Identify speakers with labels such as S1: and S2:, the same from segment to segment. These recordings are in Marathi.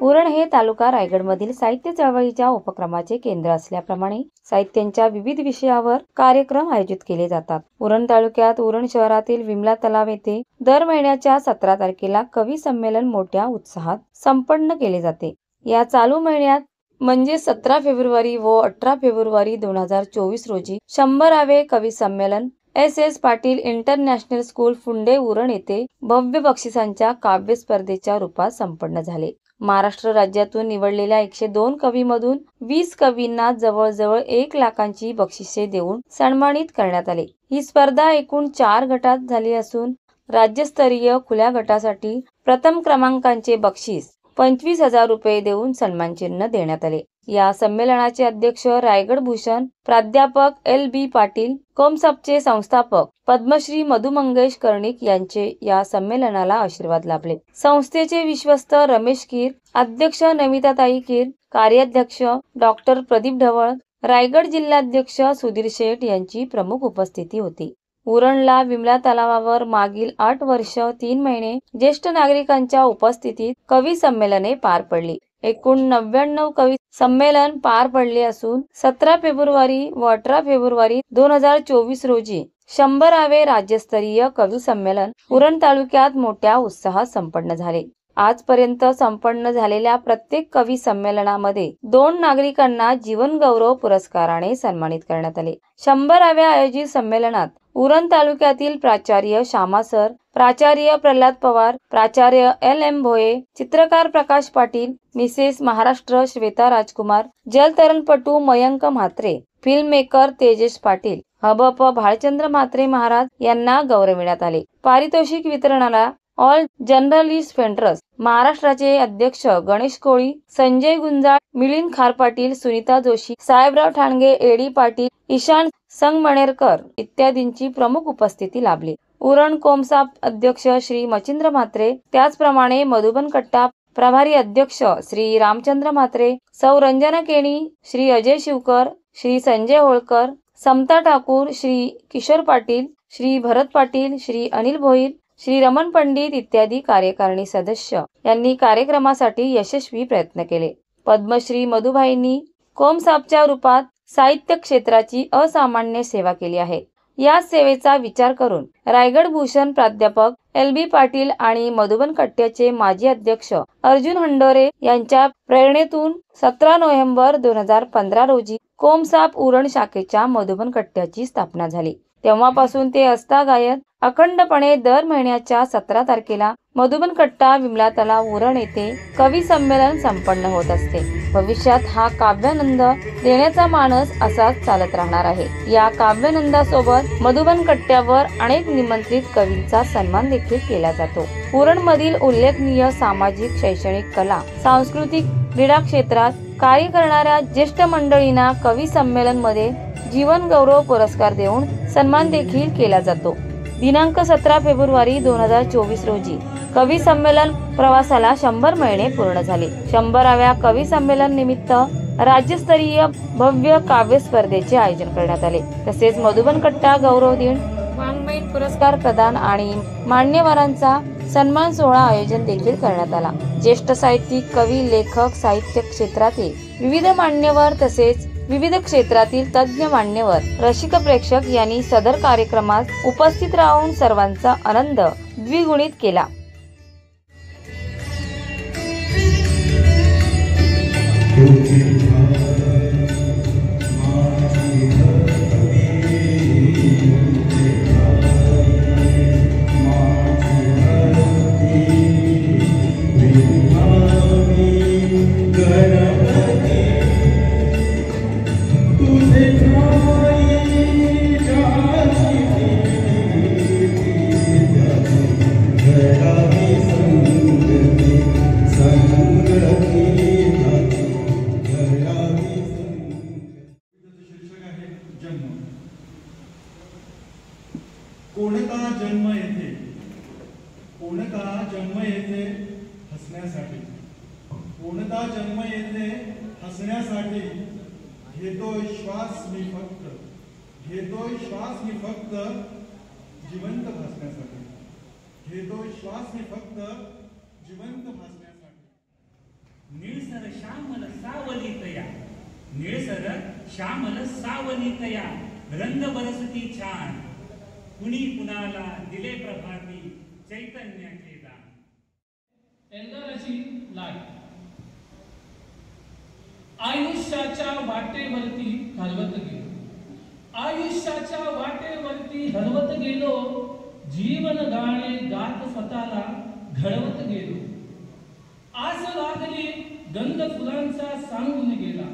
S1: उरण हे तालुका रायगडमधील साहित्य चळवळीच्या उपक्रमाचे केंद्र असल्याप्रमाणे साहित्यांच्या विविध विषयावर कार्यक्रम आयोजित केले जातात। उरण तालुक्यात उरण शहरातील विमला तलाव येथे दर महिन्याच्या 17 तारखेला कवी संमेलन मोठ्या उत्साहात संपन्न केले जाते। या चालू महिन्यात म्हणजे 17 फेब्रुवारी व 18 फेब्रुवारी 2024 रोजी 100वे कवी संमेलन एस पाटील इंटरनॅशनल स्कूल फुंडे उरण येथे भव्य बक्षिसांच्या काव्य स्पर्धेच्या रूपात संपन्न झाले। महाराष्ट्र राज्यातून निवडलेल्या 102 कवीमधून 20 कवींना जवळजवळ 1 लाखांची बक्षिसे देऊन सन्मानित करण्यात आले। ही स्पर्धा एकूण 4 गटात झाली असून राज्यस्तरीय खुल्या गटासाठी प्रथम क्रमांकाचे बक्षीस 25,000 रुपये देऊन सन्मानचिन्ह देण्यात आले। या संमेलनाचे अध्यक्ष रायगड भूषण प्राध्यापक LB पाटील, कोमसापचे संस्थापक पद्मश्री मधु मंगेश कर्णिक यांचे या संमेलनाला आशीर्वाद लाभले। संस्थेचे विश्वस्त रमेश कीर, अध्यक्ष नमिताताई कीर, कार्याध्यक्ष डॉक्टर प्रदीप ढवळ, रायगड जिल्हाध्यक्ष सुधीर शेठ यांची प्रमुख उपस्थिती होती। उरणला विमला तलावावर मागील 8 वर्ष 3 महिने ज्येष्ठ नागरिकांच्या उपस्थितीत कवी संमेलने पार पडली। एकूण 99 कवी संमेलन पार पडले असून 17 फेब्रुवारी व 18 फेब्रुवारी 2024 रोजी 100वे राज्यस्तरीय कवी संमेलन उरण तालुक्यात मोठ्या उत्साहात संपन्न झाले। आजपर्यंत संपन्न झालेल्या प्रत्येक कवी संमेलनामध्ये 2 नागरिकांना जीवन गौरव पुरस्काराने सन्मानित करण्यात आले। 100व्या आयोजित संमेलनात उरण तालुक्यातील प्राचार्य श्यामा सर, प्राचार्य प्रल्हाद पवार, प्राचार्य LM भोये, चित्रकार प्रकाश पाटील, मिसेस महाराष्ट्र श्वेता राजकुमार, जलतरणपटू मयंक म्हात्रे, फिल्म मेकर तेजेश पाटील, हबप भालचंद्र म्हात्रे महाराज यांना गौरविण्यात आले। पारितोषिक वितरणाला ऑल जर्नलिस्ट फेडरेशन महाराष्ट्राचे अध्यक्ष गणेश कोळी, संजय गुंजाळ, मिलिंद खार पाटील, सुनीता जोशी, साहेबराव ठाणगे, एडी पाटील, ईशान संगमनेरकर इत्यादींची प्रमुख उपस्थिती लाभली। उरण कोमसाप अध्यक्ष श्री मचिंद्र म्हात्रे, त्याचप्रमाणे मधुबन कट्टा प्रभारी अध्यक्ष श्री रामचंद्र म्हात्रे, सौ रंजना केणी, श्री अजय शिवकर, श्री संजय होळकर, समता ठाकूर, श्री किशोर पाटील, श्री भरत पाटील, श्री अनिल भोईर, श्री रमण पंडित इत्यादी कार्यकारिणी सदस्य यांनी कार्यक्रमासाठी यशस्वी प्रयत्न केले। पद्मश्री मधुभाईंनी कोमसापच्या रूपात साहित्य क्षेत्राची असामान्य सेवा केली आहे। या सेवेचा विचार करून रायगड भूषण प्राध्यापक LB पाटील आणि मधुबन कट्ट्याचे माजी अध्यक्ष अर्जुन हंडोरे यांच्या प्रेरणेतून 17 नोव्हेंबर 2015 रोजी कोमसाप उरण शाखेच्या मधुबन कट्ट्याची स्थापना झाली। तेव्हापासून ते अस्तागायत अखंडपणे दर महिन्याच्या 17 तारखेला मधुबन कट्टा विमला तलाव उरण येथे कवी संमेलन संपन्न होत असते। भविष्यात हा काव्यानंद देण्याचा मानस असाच चालत राहणार आहे। या काव्यानंदासोबत मधुबन कट्ट्यावर अनेक निमंत्रित कवींचा सन्मान देखील केला जातो। उरण मधील उल्लेखनीय सामाजिक, शैक्षणिक, कला, सांस्कृतिक, क्रीडा क्षेत्रात कार्य करणाऱ्या ज्येष्ठ मंडळींना कवी संमेलन मध्ये जीवन गौरव पुरस्कार देऊन सन्मान देखील केला जातो। दिनांक 17 फेब्रुवारी 2024 रोजी कवी संमेलन प्रवासाला 100 महिने पूर्ण झाले। 100व्या कवी संमेलन निमित्त राज्यस्तरीय भव्य काव्य स्पर्धेचे आयोजन करण्यात आले। तसेच मधुबन कट्टा गौरव दिन, वाङ्मयीन पुरस्कार प्रदान आणि मान्यवरांचा सन्मान सोहळा आयोजन देखील करण्यात आला। ज्येष्ठ साहित्यिक, कवी, लेखक, साहित्य क्षेत्रातील विविध मान्यवर तसेच विविध क्षेत्रातील तज्ञ मान्यवर, रसिक, प्रेक्षक यांनी सदर कार्यक्रमात उपस्थित राहून सर्वांचा आनंद द्विगुणित केला।
S2: कोणता जन्म येथे, कोणता जन्म येथे हसण्यासाठी, कोणता जन्म येथे हसण्यासाठी, घेतोय श्वास मी फक्त, घेतोय श्वास मी फक्त जिवंत भासण्यासाठी, घेतोय श्वास मी फक्त जिवंत भासण्यासाठी।
S3: निळसर श्यामल सावलीतया, निळसर श्यामल सावलीतया, रंग बरसती छान, कुणी कुणाला दिले प्रभाती चैतन्याचे दान.
S4: एल्गाराची लाट आयुष्याच्या वाटेवरती हलवत गेलो, आयुष्याच्या वाटेवरती हलवत गेलो, जीवन गाणे गात स्वतःला घडवत गेलो. आस लागली गंध फुलांचा सांगून गेला,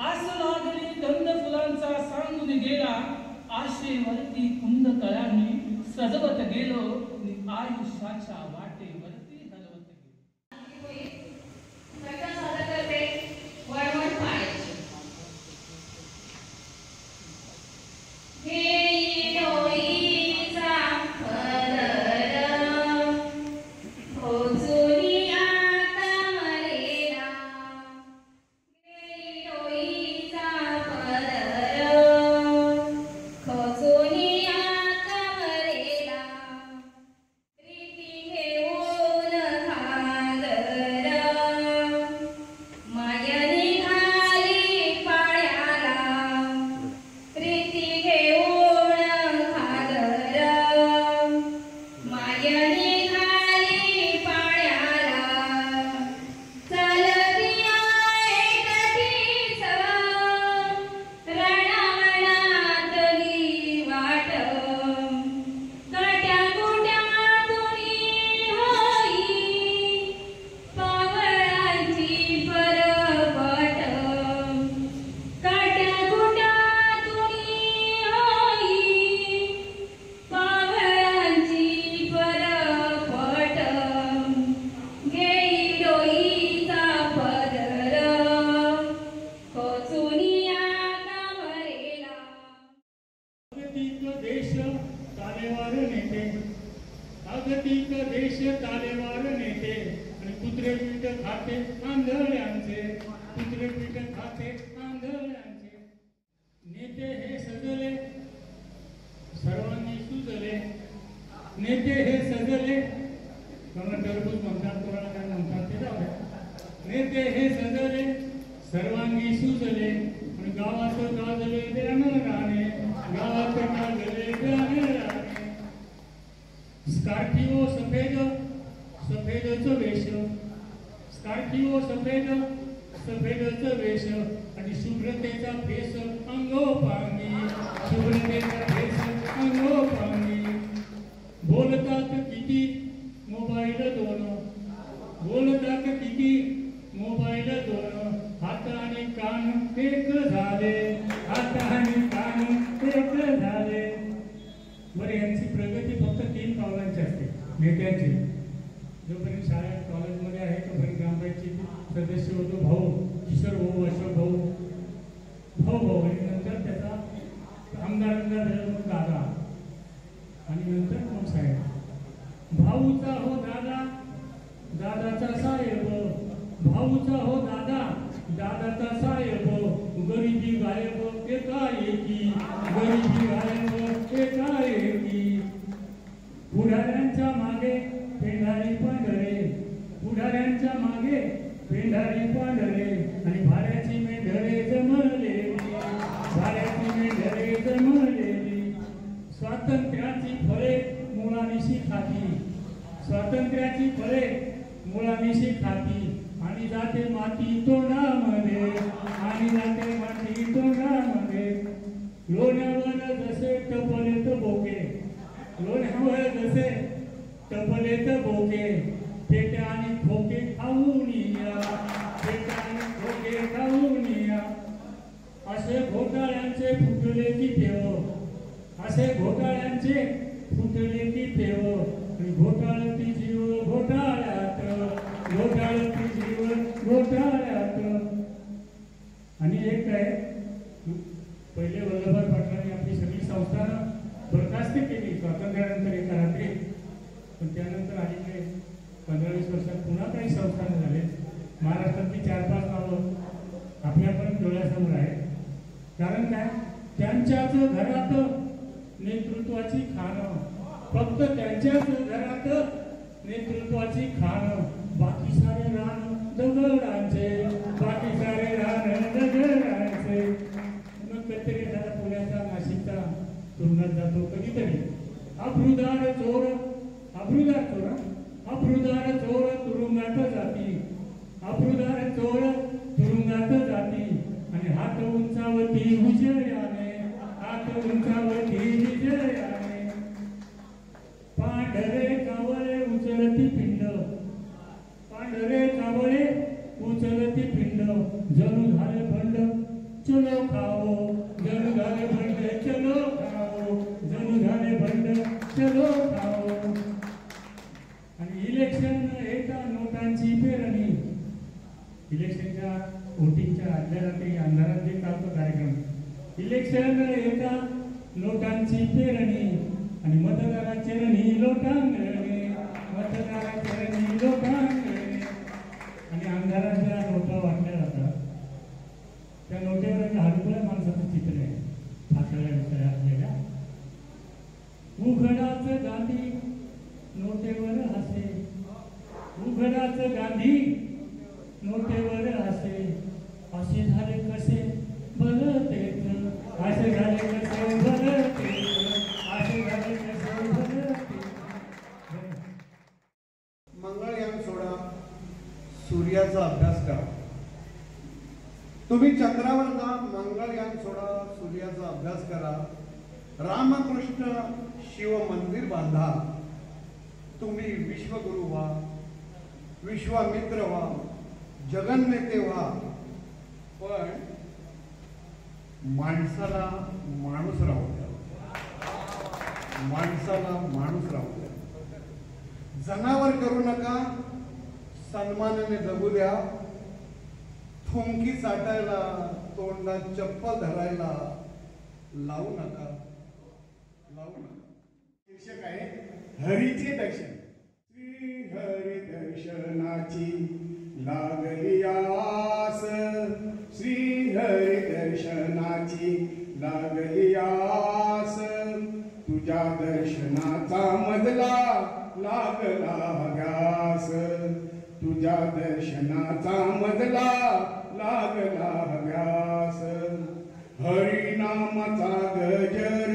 S4: आस लागली गंध फुलांचा सांगून गेला, आशेवरती कुंद कळांनी सजवत गेलो, आयुष्याच्या वाटेवरती हलवत गेलो.
S2: जागतिक देश तारेवार नेते आणि कुत्रे पीठ खाते आंधळ्यांचे, कुत्रे पीठ खाते आंधळ्यांचे. नेते हे सजले सर्वांनी सुजले, नेते हे सजले, कोणाला टरबूज म्हणतात कोणाला काय म्हणतात ते जाऊ. नेते हे सजले सर्वांनी सुजले आणि गावात गाजले गाणं गाणे, गावात गाजले गाणं गाणे. स्कॉर्पिओ सफेद सफेदच वेश, स्कॉर्पिओ सफेद सफेदच वेश आणि शुभ्रतेचा फेस अंगोपांगी, शुभ्रतेचा फेस अंगोपांगी. बोलतात किती मोबाईल दोन, बोलतात किती मोबाईल दोन, हात आणि कान एक झाले, हात आणि कान एक झाले. बरं, यांची प्रगती फक्त 3 पावलांची असते नेत्यांची. जोपर्यंत शाळेत कॉलेजमध्ये आहे तोपर्यंत ग्रामपंचायतीचे सदस्य होतो भाऊ, किशोर भाऊ, अशोक भाऊ, भाऊ आणि नंतर त्याचा आमदारांना झालं मग दादा आणि नंतर मग साहेब. भाऊचा हो दादा, दादाचा साहेब, भाऊचा हो दादा, दादाचा साहेब. गरिबी गायब एकाएकी, गरिबी गायब एकाएकी. पुढाऱ्यांच्या मागे पेंढारी पांढरे, पुढाऱ्यांच्या मागे पेंढारी पांढरे आणि भाड्याची मेंढरे जमलेली, भाड्याची मेंढरे जमलेली. स्वातंत्र्याची फळे मुळानिशी खाती, स्वातंत्र्याची फळे मुळानिशी खाती आणि जाते माती तोंडामध्ये, आणि जाते माती तोंडामध्ये. लोण्यावर जसे टपलेत बोके, लोण्यावर जसे टपलेत बोके, पेट्या आणि खोके खाऊन या, पेट्या आणि खोके खाऊन या. असे घोटाळ्यांचे फुटले की ठेव, असे घोटाळ्यांचे फुटले की ठेव. आणि घोटाळती जीव घोटाळ्यात, घोटाळती जीव घोटाळ्यात. आणि एक आहे, पहिले वल्लभभाई पाटलांनी आपली सगळी संस्थानं बरखास्त केली स्वातंत्र्यानंतर एका रात्री, पण त्यानंतर अलीकडे 15-20 वर्षात पुन्हा काही संस्थानं झाले. महाराष्ट्रातली 4-5 नावं आपल्यापर्यंत डोळ्यासमोर आहे. कारण काय, त्यांच्याच घरात नेतृत्वाची खाणं, फक्त त्यांच्याच घरात नेतृत्वाची खाणं, बाकी सारे रान दगडांचे बाकी सारे रान दगडांचे. मग कधीतरी एखादा पुण्याचा नाशिकचा तुरुंगात जातो कधीतरी. अब्रुदार चोर तुरुंगात जाती. अब्रुदार चोर तुरुंगात जाती. आणि हात उंचावती विजयाने, हात उंचावती विजयाने. पांढरे कावळे उचलती पिंड, पांढरे कावळे उचलती पिंड. जणू झाले भंड चलो खाओ, जणू झाले भंड चलो खाओ, जणू झाले भंड चलो खाओ. आणि इलेक्शन एका नोटांची पेरणी. इलेक्शनच्या वोटिंगच्या आदल्या रात्री अंधारात जे चालतो कार्यक्रम. इलेक्शन एका नोटांची पेरणी. आणि मतदाराच्या चरणी लोटांगणे, मतदाराच्या चरणी लोटांगणे. आणि अंधारात ज्या नोटा वाटल्या जातात त्या नोटेवर एका हरकुळ्या माणसाचं चित्र आहे फासळ्या विषया असलेल्या. उघडाच गांधी नोटेवर हसे, उघडाच गांधी नोटेवर हसे. असे झाले कसे भलं तेच, असे झाले कसे भलं तेच, असे झाले कसे भलं तेच.
S5: मंगळयान सोडा, सूर्याचा अभ्यास करा. तुम्ही चंद्रावर जा, मंगळयान सोडा, सूर्याचा अभ्यास करा. रामकृष्ण शिव मंदिर बांधा. तुम्ही विश्वगुरु व्हा, विश्वामित्र व्हा, जगन्नेते व्हा. पण माणसाला माणूस राहू द्या, माणसाला माणूस राहू द्या. जनावर करू नका, सन्मानाने जगू द्या. थुंकी चाटायला, तोंडात चप्पल धरायला लावू नका, लावू नका. शीर्षक आहे हरीचे दर्शन. श्री हरी दर्शनाची लागली आस, श्री हरी दर्शनाची लागली आस. तुझ्या दर्शनाचा मजला लागला घास, तुझ्या दर्शनाचा मजला लागला घास. हरिनामाचा गजर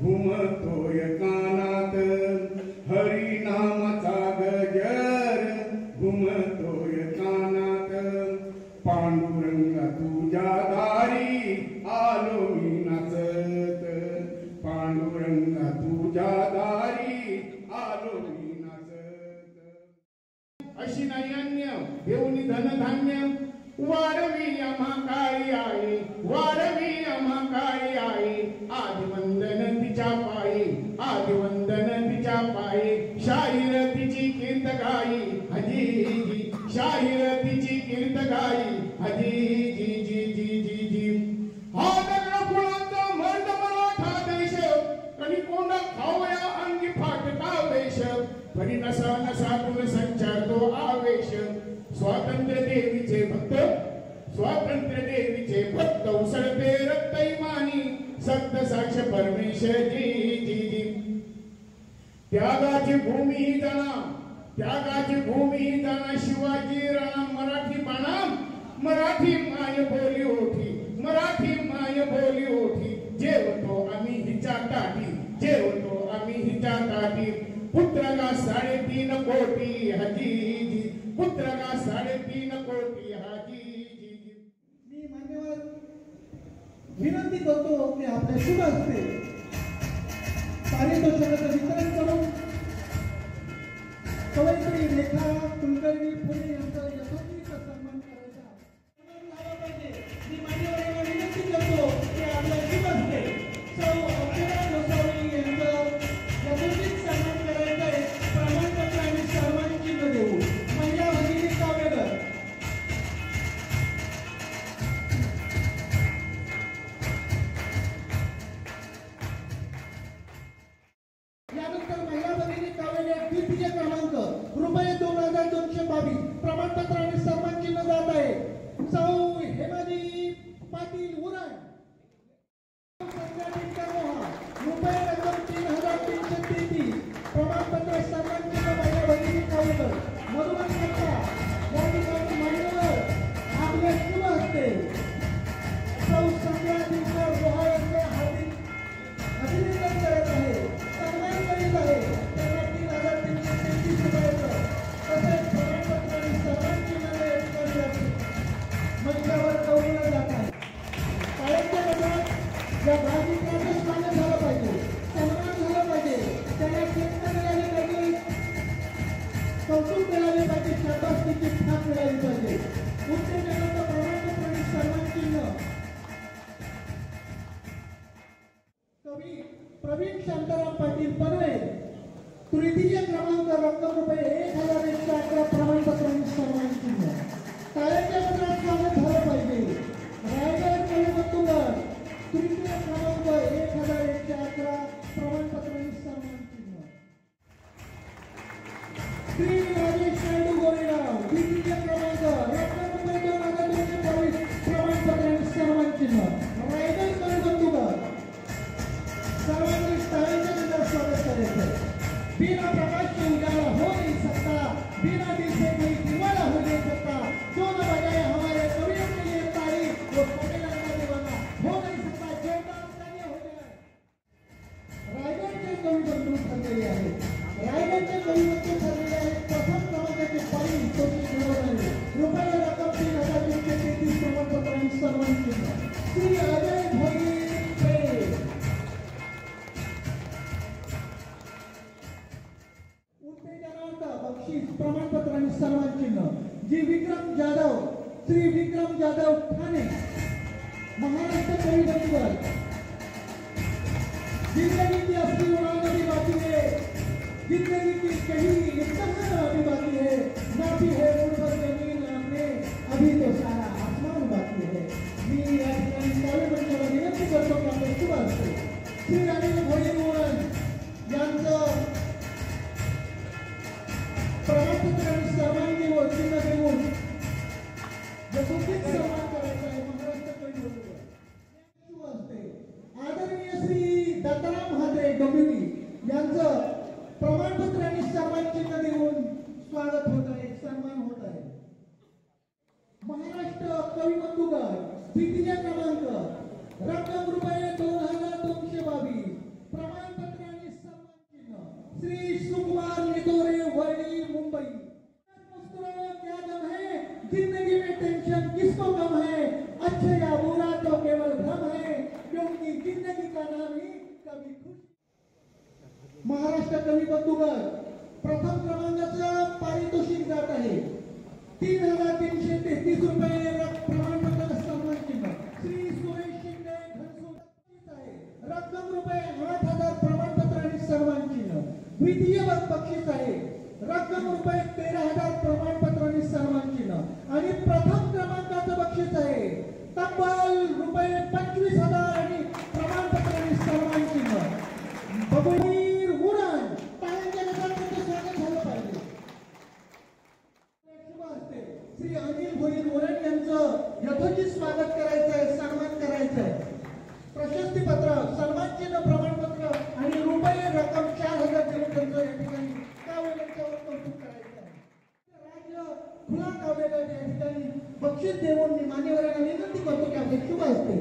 S5: घुमतोय कानात, हरिनामाचा गजर घुमतोय कानात. पांडुरंगा तुझ्या दारी आलो मी नाचत, पांडुरंगा तुझ्या दारी आलो मी नाचत. अशी नैन्य देऊनी धनधान्य वाढवी आम्हा काळी आई, वाढवी आम्हा काळी आई. आदिवंदन तिच्या पायी, आदिवंदन तिच्या पायी. शाहीर तिची कीर्त गाई, हजी जी. शाहीर तिची कीर्त गाई, हजी जी जी जी जी जी. हा दगड फुलांचा मर्द मराठा देश, कणी कोंडा खावया अंगी फाटका वेश. कणी नसा नसातून संचारतो आवेश. स्वातंत्र्य देवीचे भक्त, स्वातंत्र्य देवीचे भक्त. उसळते रक्त इमानी, सक्त साक्ष परमेश्वर जी जी जी. त्यागाची भूमी ही जाणा, त्यागाची भूमी ही जाणा. शिवाजी राणा मराठी बाणा, मराठी माय बोली ओठी, मराठी माय बोली ओठी. जेवतो आम्ही हिच्या ताटी, जेवतो आम्ही हिच्या ताटी. पुत्रगा 3.5 कोटी, हजी जी. पुत्रगा 3.5 कोटी, हजी जी जी.
S6: मी मान्यवर विनंती करतो की आपल्या शुभ हस्ते पारितोषिकाचं वितरण करून कवयित्री रेखा कुलकर्णी पुणे यांचा यथोचित सन्मान करायचा झाला पाहिजे. मी मान्यवरांना विनंती करतो की आपल्या शुभ हस्ते सौ अक्षरा गोसावी यांचं यथोचित सन्मान करायचा आहे. प्रमाणपत्र आणि सन्मान चिन्ह देऊ. महिला भगिनी कावेकर. यानंतर महिला भगिनी कावेले द्वितीय क्रमांक रुपये 2222 प्रमाणपत्र आणि सन्मान चिन्ह जात आहे. सौ हेमाली पाटील उरण. रुपये रक्कम 3333 प्रमाणपत्र सन्मान चिन्ह महिला भगिनी कावेकर. मधुबन या ठिकाणी असते सौ संध्या दिवकर रोहा यांचे हार्दिक अभिनंदन करत आहे, सन्मान करीत आहे. त्यांना 3,333 रुपयाचं तसेच प्रमाणपत्र आणि सन्मान चिन्ह या ठिकाणी मंचावर कौललं जात आहे. शाळेच्या गटात या भाजीचं स्वागत झालं पाहिजे, सन्मान झाला पाहिजे, त्याला चिन्ह मिळाली पाहिजे, कौतुक मिळाले पाहिजे, शाबासकीची थाप मिळाली पाहिजे. उत्तेजनाचं प्रमाणपत्र आणि सन्मान चिन्ह कवी प्रवीण शांताराम पाटील पनवे, तृतीय क्रमांक, रक्कम रुपये 1,111 प्रमाणपत्र आणि सन्मान चिन्ह. टाळ्यांच्या गजरात स्वागत झालं पाहिजे. रायगड कविबंधूवर तृतीय क्रमांक, 1,111 प्रमाणपत्र आणि सन्मान चिन्ह. श्री राजेश नायडू गोरेगाव, द्वितीय क्रमांक, रक्कम रुपये 2,222 प्रमाणपत्र आणि सन्मान चिन्ह. रायगड कविबंधूवर सर्वांनी टाळ्यांच्या गजरात स्वागत करायचं. बिना प्रकाश के उजाला हो नहीं सकता, बिना दिल से कोई दीवाना हो नहीं सकता. जो न बजाए हमारे कवियों के लिए ताली, वो पटेला का दीवाना हो नहीं सकता. जोरदार तालियां हो जाए. रायगडचे कविबंधू ठरलेले आहेत. रायगडचे कविबंधू ठरलेले आहेत. प्रथम क्रमांकाचे पाणी तोची घेऊन रुपये रक्कम 3,333 प्रमाणपत्र आणि सन्मान चिन्ह. श्री अजय भोईर बक्षीस प्रमाणपत्र आणि सन्मान चिन्ह. जी विक्रम जाधव, श्री विक्रम जाधव ठाणे, महाराष्ट्र कविबंधूवर. जिंदगी की असली उड़ान अभी बाकी है, जिंदगी की कहीं इतना अभी बाकी है, ना भी है मुड़ पर जमीन हमने अभी तो सारा आसमान बाकी है. मी या ठिकाणी काव्यमंचाला विनंती करतो की आपले शुभ असते श्री अनिल भोईर यांचं प्रमाणपत्र आणि सर्वांनी चिन्ह देऊन यथोचित सन्मान करायचा आहे. महाराष्ट्र कविबंधूवर शुभ असते. आदरणीय श्री दत्ताराम म्हात्रे डोंबिवली यांचं प्रमाणपत्र आणि सन्मान चिन्ह देऊन स्वागत होत आहे, सन्मान होत आहे. महाराष्ट्र कविबंधूवर द्वितीय क्रमांक, रक्कम रुपये 2,222 प्रमाणपत्र आणि सन्मान चिन्ह. श्री सुकुमार नितोरे, वर्णी, मुंबई. मुस्कुराओ क्या गम है, जिंदगी में टेंशन किसको कम है, अच्छे या बुरा तो केवल भ्रम है, क्योंकि जिंदगी का नाम ही कभी खुश. महाराष्ट्र कविबंधूवर प्रथम क्रमांकाचं पारितोषिक जात आहे 3,333 रुपये प्रमाणपत्र सन्मान चिन्ह. श्री सुरेश शिंदे घनसूर आहे, रक्कम रुपये 8,000 प्रमाणपत्र आणि सन्मान चिन्ह. द्वितीय बक्षीस आहे, रक्कम रुपये 13,000 प्रमाणपत्र आणि सन्मान चिन्ह. आणि प्रथम क्रमांकाचं बक्षीस आहे तब्बल रुपये 25,000 आणि प्रमाणपत्र आणि सन्मान चिन्ह. भगवीर उरण, टाळ्यांच्या गजरात स्वागत झालं पाहिजे. शुभ असते. श्री अनिल भोईर उरण यांचं यथोचित स्वागत करायचं आहे, सन्मान करायचं आहे. प्रशस्ती पत्र, सन्मान चिन्ह, प्रमाणपत्र आणि रुपये रक्कम 4,000 देऊन त्यांचं या ठिकाणी काव्यमंचावर कौतुक करायचं आहे. राज्य खुला काव्यगट या ठिकाणी बक्षीस देऊन मी मान्यवरांना विनंती करतो की आपले शुभ असते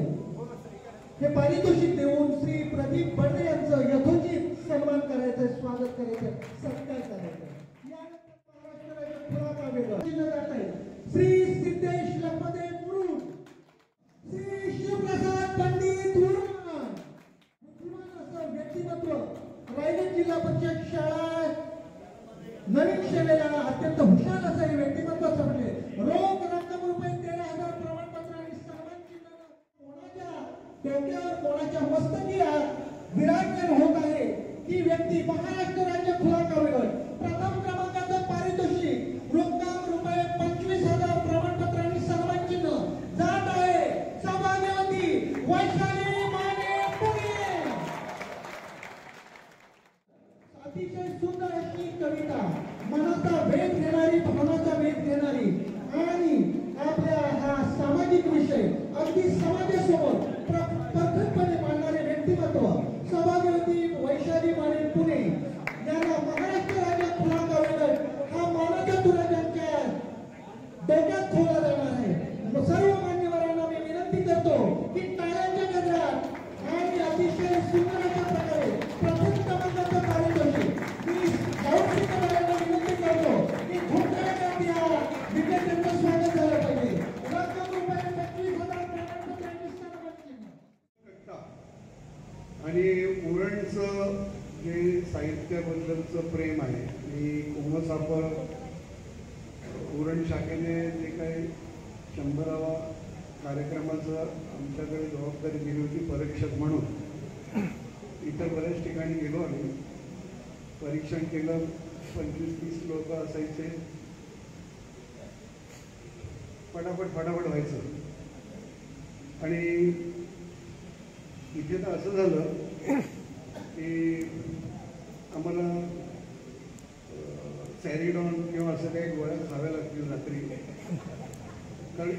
S6: हे पारितोषिक देऊन श्री प्रदीप बंडे यांचं यथोचित सन्मान करायचं, स्वागत करायचं, सत्कार करायचा. यानंतर महाराष्ट्र राज्य खुला काव्यगट चिन्ह जात आहे श्री सिद्धेश लखपते मुरुड, श्री शिवप्रसाद पंडित उर्मान. असं व्यक्तिमत्व रायगड जिल्हा परिषद शाळा नवीन शाळेला अत्यंत हुशार असं हे व्यक्तिमत्व समजले. रोख रक्कम रुपये 13,000 प्रमाणपत्र आणि सन्मान चिन्ह. कोणाच्या डोक्यावर, कोणाच्या मस्तकी विराजमान होत आहे ही व्यक्ती महाराष्ट्र राज्य खुला काव्यगट. प्रथम क्रमांकाचं पारितोषिक रक्कम रुपये 25,000 प्रमाणपत्र आणि सन्मान चिन्ह जात आहे सौभाग्यवती वैशाली माने पुणे. अतिशय सुंदर अशी कविता, मनाचा भेद घेणारी, भावनाचा भेद घेणारी आणि आपल्या हा सामाजिक विषय अगदी समाजासमोर प्रखरपणे मांडणारे व्यक्तिमत्व सौभाग्यवती वैशाली माने पुणे यांना महाराष्ट्र राज्य खुला काव्यगट हा मानाचा तुरा त्यांच्या डोक्यात खोला जाणार आहे. सर्व मान्यवर
S7: साहित्याबद्दलचं प्रेम आहे. मी कोमसापर उरण शाखेने जे काही 100वा कार्यक्रमाचं आमच्याकडे जबाबदारी दिली होती परीक्षक म्हणून, इतर बऱ्याच ठिकाणी गेलो आम्ही, परीक्षण केलं. 25-30 लोक असायचे, फटाफट व्हायचं. आणि इथे तर असं झालं की आम्हाला सॅरिडॉन किंवा असं काही गोळ्या खाव्या लागतील रात्री, कारण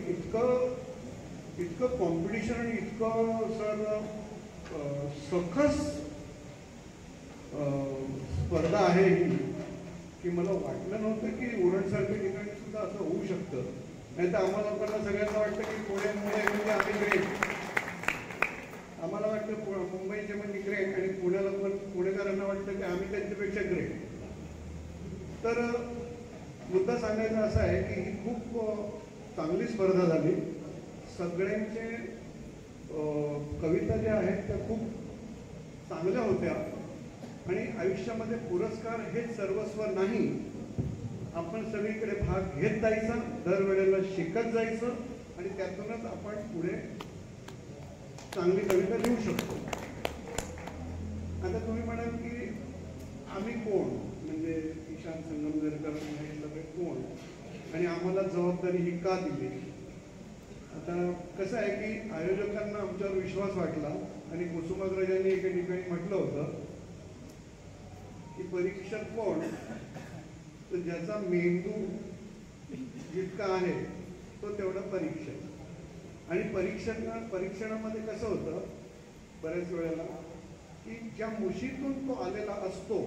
S7: इतकं कॉम्पिटिशन आणि इतकं सर सखस स्पर्धा आहे ही, की मला वाटलं नव्हतं की उरणसारख्या ठिकाणी सुद्धा असं होऊ शकतं. नाही तर आम्हाला लोकांना सगळ्यांना वाटतं की पुणे म्हणजे आम्ही ग्रेट, आम्हाला वाटतं मुंबईचे म्हणजे ग्रेट, आणि पुण्याला पण पुणेकरांना वाटतं की आम्ही त्यांच्यापेक्षा ग्रेट. तर मुद्दा सांगायचा असा आहे की ही खूप चांगली स्पर्धा झाली. सगळ्यांचे कविता ज्या आहेत त्या खूप चांगल्या होत्या. आणि आयुष्यामध्ये पुरस्कार हेच सर्वस्व नाही. आपण सगळीकडे भाग घेत जायचा, दरवेळेला शिकत जायचं, आणि त्यातूनच आपण पुढे चांगली कविता लिहू शकतो. आता तुम्ही म्हणाल की आम्ही कोण, म्हणजे ईशान संगमनेरकर हे सगळे कोण, आणि आम्हाला जबाबदारी ही का दिली. आता कसं आहे की आयोजकांना आमच्यावर विश्वास वाटला, आणि कुसुमाग्रजांनी एका ठिकाणी म्हटलं होतं की परीक्षक कोण, तर ज्याचा मेंदू जितका आहे तो तेवढा परीक्षक. आणि परीक्षणामध्ये कसं होतं बऱ्याच वेळेला की ज्या मुशीतून तो आलेला असतो,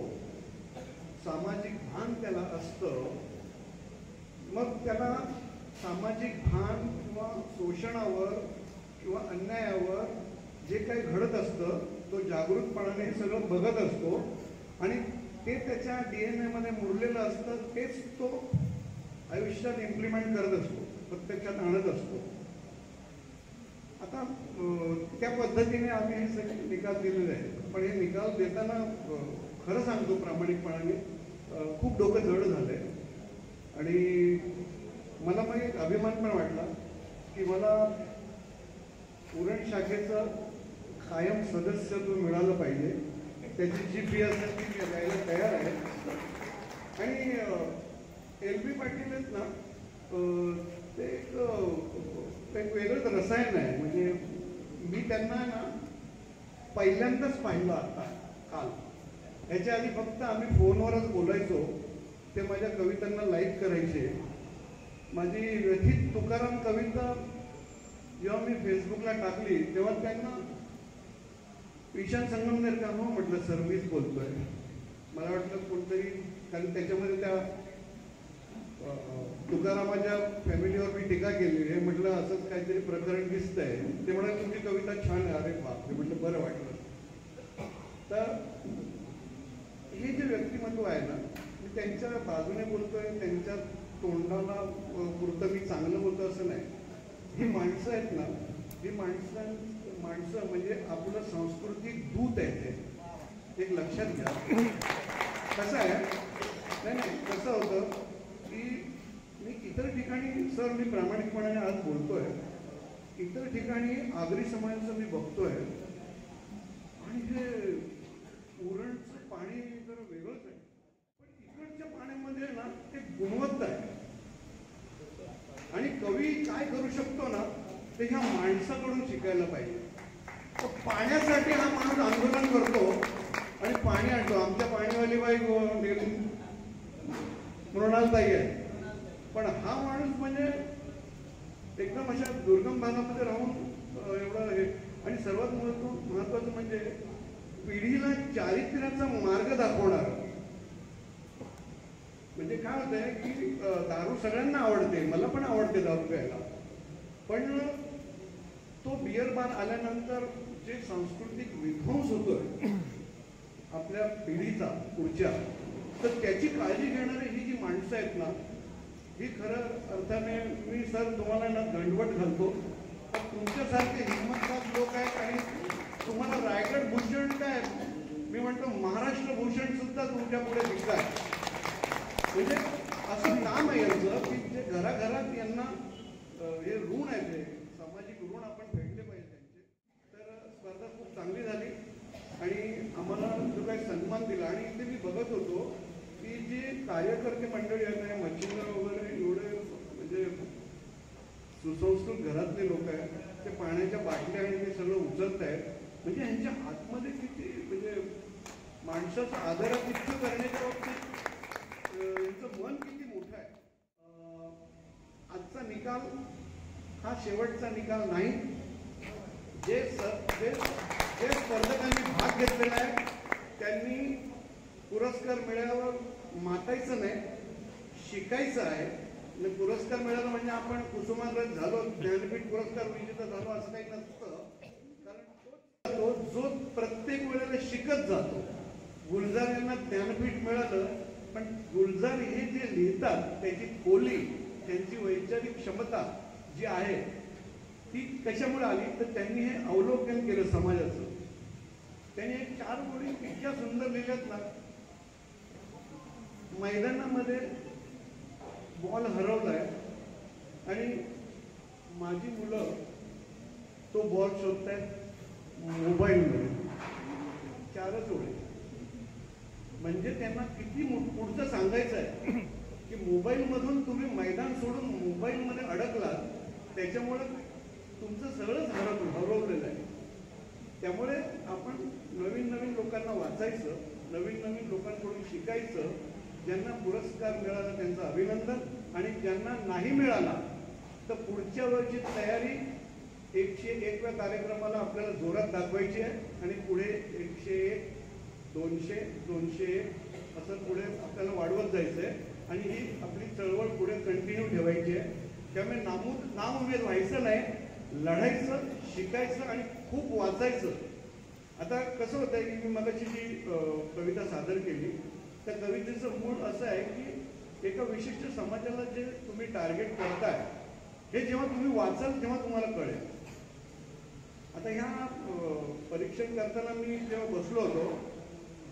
S7: सामाजिक भान त्याला असतं, मग त्याला सामाजिक भान किंवा शोषणावर किंवा अन्यायावर जे काही घडत असतं तो जागृतपणाने हे सगळं बघत असतो, आणि ते त्याच्या DNA मध्ये मुरलेलं असतं, तेच तो आयुष्यात इम्प्लिमेंट करत असतो, प्रत्यक्षात आणत असतो. आता त्या पद्धतीने आम्ही हे सगळे निकाल दिलेले आहेत. पण हे निकाल देताना खरं सांगतो प्रामाणिकपणाने खूप डोकं जड झालंय. आणि मला मग एक अभिमान पण वाटला की मला उरण शाखेचं कायम सदस्यत्व मिळालं पाहिजे. त्याची जी फी असेल ती द्यायला तयार आहे. आणि LB पाटील आहेत ना, ते एक वेगळंच रसायन आहे. म्हणजे मी त्यांना ना पहिल्यांदाच पाहिलं आता काल. याच्या आधी फक्त आम्ही फोनवरच बोलायचो. ते माझ्या कवितांना लाईक करायचे. माझी व्यथित तुकाराम कविता जेव्हा मी फेसबुकला टाकली तेव्हा त्यांना ईशान संगमनेरकर हो म्हटलं, सर्व्हिस बोलतोय. मला वाटलं कोणतरी, कारण त्याच्यामध्ये त्या तुकारामाच्या फॅमिलीवर मी टीका केली. हे म्हटलं असंच काहीतरी प्रकरण दिसतंय. ते म्हणाले तुमची कविता छान आहे. अरे बाप, हे म्हटलं बरं वाटलं. तर हे जे व्यक्तिमत्व आहे ना, मी त्यांच्या बाजूने बोलतोय, त्यांच्या तोंडाला पुरतं मी चांगलं बोलतो असं नाही. ही माणसं आहेत ना, ही माणसं म्हणजे आपलं सांस्कृतिक दूत आहे. ते एक लक्षात घ्या. कसं आहे, नाही कसं होतं की मी इतर ठिकाणी, सर मी प्रामाणिकपणाने आज बोलतोय, इतर ठिकाणी आगरी समाजाचं मी बघतोय, आणि हे उरणचं पाणी जरा वेगळंच आहे. पण इकडच्या पाण्यामध्ये ना ते गुणवत्ता आहे. आणि कवी काय करू शकतो ना, ते ह्या माणसाकडून शिकायला पाहिजे. तर पाण्यासाठी हा माणूस आंदोलन करतो आणि पाणी आणतो. आमच्या पाणीवाली बाई मृणालताई आहे. पण हा माणूस म्हणजे एकदम अशा दुर्गम भागामध्ये राहून एवढं हे. आणि सर्वात महत्वाचं म्हणजे पिढीला चारित्र्याचा मार्ग दाखवणार. म्हणजे काय होतंय की दारू सगळ्यांना आवडते, मला पण आवडते दारू प्यायला. पण तो बियर बार आल्यानंतर जे सांस्कृतिक विध्वंस होतोय आपल्या पिढीचा पुढच्या, तर त्याची काळजी घेणारी ही जी माणसं आहेत ना, ही खरं अर्थाने मी सर तुम्हाला ना दंडवट घालतो. तुमच्यासारखे हिंमतदार लोक आहेत. आणि तुम्हाला रायगड भूषण काय, मी म्हणतो महाराष्ट्र भूषण तुमच्या पुढे विकाय. म्हणजे असं काम आहे यांचं की जे घराघरात यांना हे ऋण आहे, ते सामाजिक ऋण आपण फेडले पाहिजे त्यांचे. तर स्पर्धा खूप चांगली झाली आणि आम्हाला जो काही सन्मान दिला. आणि इथे मी बघत होतो की जे कार्यकर्ते मंडळी आहेत, मच्छिंद्र वगैरे एवढे म्हणजे सुसंस्कृत घरातले लोक आहेत, ते पाण्याच्या बाटल्या आणि ते सगळं उचलत आहेत. म्हणजे ह्यांच्या आतमध्ये किती म्हणजे माणसाचं आदरातिथ्य करण्याच्या बाबतीत यांचं मन किती मोठं आहे. आजचा निकाल हा शेवटचा निकाल नाही. जे स्पर्धकांनी भाग घेतलेला आहे त्यांनी पुरस्कार मिळाल्यावर मातायचं नाही, शिकायचं आहे. पुरस्कार मिळाला म्हणजे आपण कुसुमाग्रज झालो, ज्ञानपीठ पुरस्कार विजेता झालो असं काही नसतं. कारण तो जो प्रत्येक वेळेला शिकत जातो. गुलजार यांना ज्ञानपीठ मिळालं, पण गुलजार हे जे लिहितात त्याची खोली, त्यांची वैचारिक क्षमता जी आहे ती कशामुळे आली, तर त्यांनी हे अवलोकन केलं समाजाचं. त्यांनी एक 4 गोळी इतक्या सुंदर लिहिल्यात ना. मैदानामध्ये बॉल हरवलाय आणि माझी मुलं तो बॉल शोधतायत मोबाईलमध्ये. 4च ओळी. म्हणजे त्यांना किती पुढचं सांगायचं आहे की मोबाईलमधून तुम्ही मैदान सोडून मोबाईलमध्ये अडकलात, त्याच्यामुळे तुमचं सगळंच हरवलेलं आहे. त्यामुळे आपण नवीन नवीन लोकांना वाचायचं, नवीन नवीन लोकांकडून शिकायचं. ज्यांना पुरस्कार मिळाला त्यांचं अभिनंदन, आणि ज्यांना नाही मिळाला तर पुढच्या वेळची तयारी 101व्या कार्यक्रमाला आपल्याला जोरात दाखवायची आहे. आणि पुढे 101, 200, 201 असं पुढे आपल्याला वाढवत जायचं आहे. आणि ही आपली चळवळ पुढे कंटिन्यू ठेवायची आहे. त्यामुळे नाउमेद व्हायचं नाही, लढायचं, शिकायचं आणि खूप वाचायचं. आता कसं होतं की मी मगाची जी कविता सादर केली, त्या कवितेचं मूळ असं आहे की एका विशिष्ट समाजाला जे तुम्ही टार्गेट करताय हे जेव्हा तुम्ही वाचाल तेव्हा तुम्हाला कळेल. आता ह्या परीक्षण करताना मी जेव्हा बसलो होतो,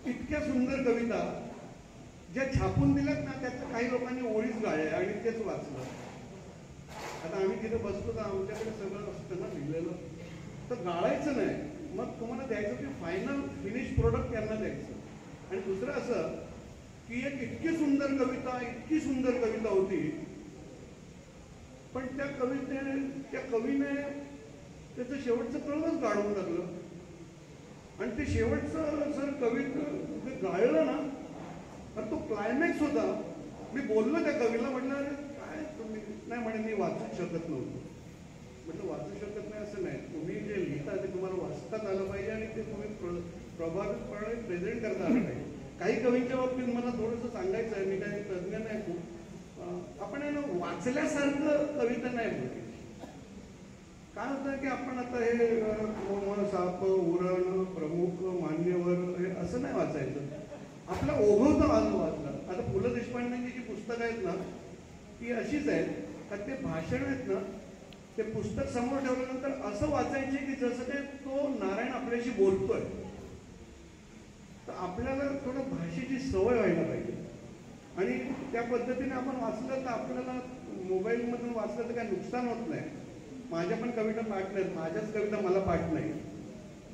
S7: इतक्या सुंदर कविता ज्या छापून दिल्यात ना, त्याच्या काही लोकांनी ओळीच गाळल्या आणि तेच वाचलं. आता आम्ही तिथे बसलो तर आमच्याकडे सगळं असतं ना लिहिलेलं, तर गाळायचं नाही. मग तुम्हाला द्यायचं की फायनल फिनिश प्रोडक्ट त्यांना द्यायचं. आणि दुसरं असं की एक इतकी सुंदर कविता होती, पण त्या कवीने त्याचं शेवटचं तळच गाळून टाकलं. आणि ते शेवटचं जर कविता गाळलं ना, तर तो क्लायमॅक्स होता. मी बोललो त्या कवीला, म्हटलं अरे काय तुम्ही, नाही म्हणे मी वाचूच शकत नव्हतो. म्हटलं वाचू शकत नाही असं नाही, तुम्ही जे लिहिता ते तुम्हाला वाचताच आलं पाहिजे आणि ते तुम्ही प्रभावितपणे प्रेझेंट करता आलं पाहिजे. काही कवींच्या बाबतीत मला थोडंसं सांगायचं आहे, मी काही तज्ज्ञ नाही खूप. आपण आहे ना वाचल्यासारखं कविता नाही बोलली. काय होतं की आपण आता हे साप, उरण, प्रमुख, मान्यवर हे असं नाही वाचायचं. आपला ओघवतं आलं वाचलं. आता पु ल देशपांडेंची जी पुस्तकं आहेत ना ती अशीच आहेत. तर ते भाषण आहेत ना, ते पुस्तक समोर ठेवल्यानंतर असं वाचायचे की जसं ते तो नारायण आपल्याशी बोलतोय. तर आपल्याला थोडं भाषेची सवय व्हायला पाहिजे आणि त्या पद्धतीने आपण वाचलं तर आपल्याला मोबाईलमधून वाचलं तर काही नुकसान होत नाही. माझ्या पण कविता पाठ नाहीत, माझ्याच कविता मला पाठ नाही,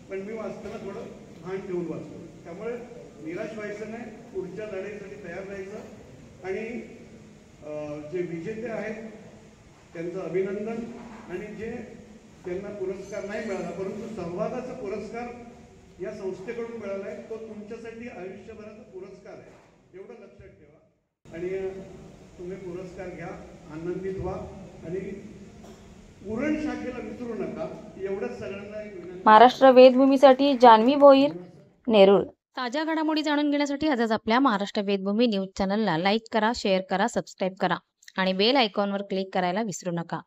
S7: पण मी वाचताना थोडं भान ठेवून वाचतो. त्यामुळे निराश व्हायचं नाही, पुढच्या लढाईसाठी तयार राहायचं. आणि जे विजेते आहेत त्यांचं अभिनंदन. आणि जे त्यांना पुरस्कार नाही मिळाला परंतु संवादाचा पुरस्कार या संस्थेकडून मिळाला आहे, तो तुमच्यासाठी आयुष्यभराचा पुरस्कार आहे, एवढं लक्षात ठेवा. आणि तुम्ही पुरस्कार घ्या, आनंदित व्हा आणि उरण शाखेला विसरू नका, एवढंच सगळ्यांना.
S1: महाराष्ट्र वेदभूमीसाठी जान्हवी भोईर, नेरूळ. ताज्या घडामोडी जाणून घेण्यासाठी आजच आपल्या महाराष्ट्र वेदभूमी न्यूज चॅनलला लाईक करा, शेअर करा, सबस्क्राईब करा आणि बेल आयकॉनवर क्लिक करायला विसरू नका.